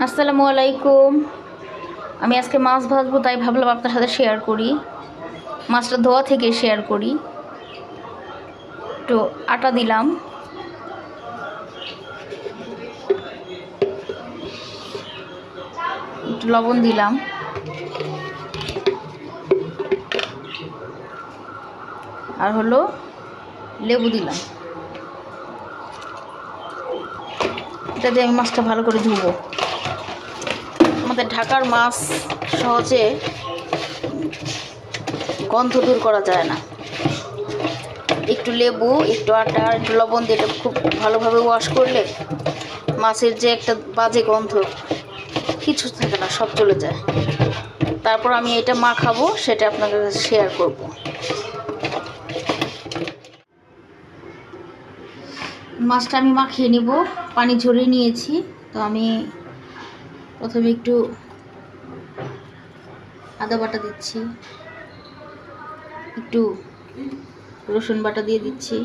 আসসালামু আলাইকুম। আমি আজকে মাছ ভাজবো, তাই ভাবলাম আপনার সাথে শেয়ার করি। মাছটা ধোয়া থেকে শেয়ার করি। একটু আটা দিলাম, একটু লবণ দিলাম, আর হলো লেবু দিলাম। এটা দিয়ে আমি মাছটা ভালো করে ধুবো। আমাদের ঢাকার মাছ সহজে গন্ধ দূর করা যায় না। একটু লেবু, একটু আটা, একটু লবণ দিয়ে এটা খুব ভালোভাবে ওয়াশ করলে মাছের যে একটা বাজে গন্ধ কিছু থাকে না, সব চলে যায়। তারপর আমি এটা মাখাবো, সেটা আপনাদের কাছে শেয়ার করব। মাছটা আমি মাখিয়ে নিব, পানি ঝরিয়ে নিয়েছি। তো আমি প্রথমে একটু আদা বাটা দিচ্ছি, একটু রসুন বাটা দিয়ে দিচ্ছি,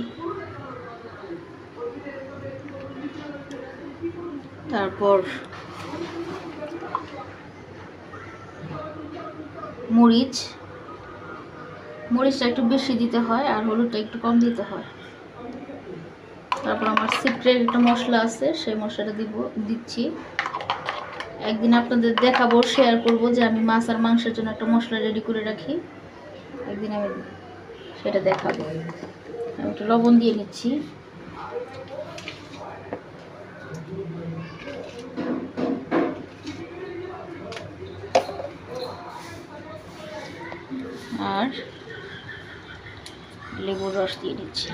তারপর মরিচটা একটু বেশি দিতে হয় আর হলুদটা একটু কম দিতে হয়। তারপর আমার সিক্রেট একটা মশলা আছে, সেই মশলাটা দিচ্ছি। একদিন আপনাদের দেখাবো, শেয়ার করব যে আমি মাছ আর মাংসের জন্য একটা মশলা রেডি করে রাখি। একদিন আমি সেটা দেখাবো। আমি একটু লবণ দিয়ে নিচ্ছি, আর লেবুর রস দিয়ে নিচ্ছি।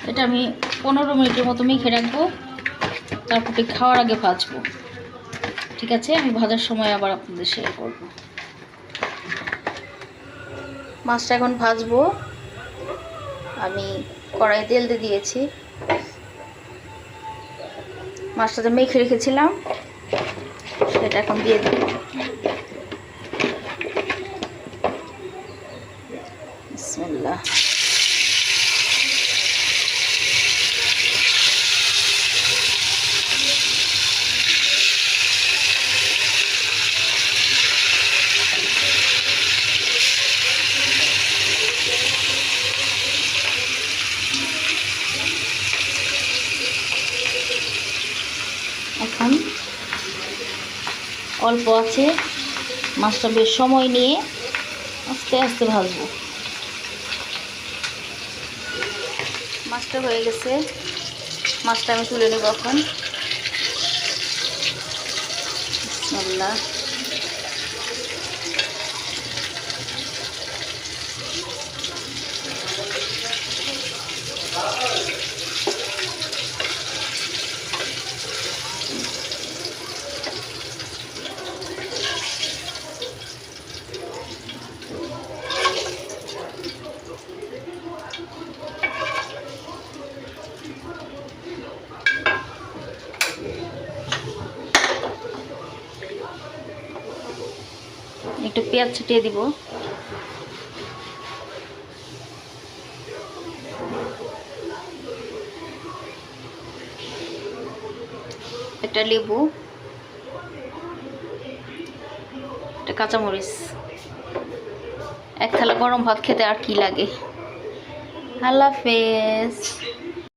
এটা আমি 15 মিনিটের মতো মেখে রাখবো, তারপর খাওয়ার আগে ভাজবো। ঠিক আছে, আমি ভাজার সময় আবার আপনাদের শেয়ার করব। মাছটা এখন ভাজবো। আমি কড়াই তেল দিয়ে দিয়েছি, মাছটা মেখে রেখেছিলাম সেটা এখন দিয়ে দেব। বিসমিল্লাহ। এখন অল্প আছে, মাছটা বেশ সময় নিয়ে আস্তে আস্তে ভাজবো। মাছটা হয়ে গেছে, মাছটা আমি তুলে নেব এখন। বিসমিল্লাহ। একটু পেঁয়াজ ছিটিয়ে দিব, একটা লেবু, একটা কাঁচামরিচ। এক থালা গরম ভাত খেতে আর কি লাগে। আল্লাহ হাফেজ।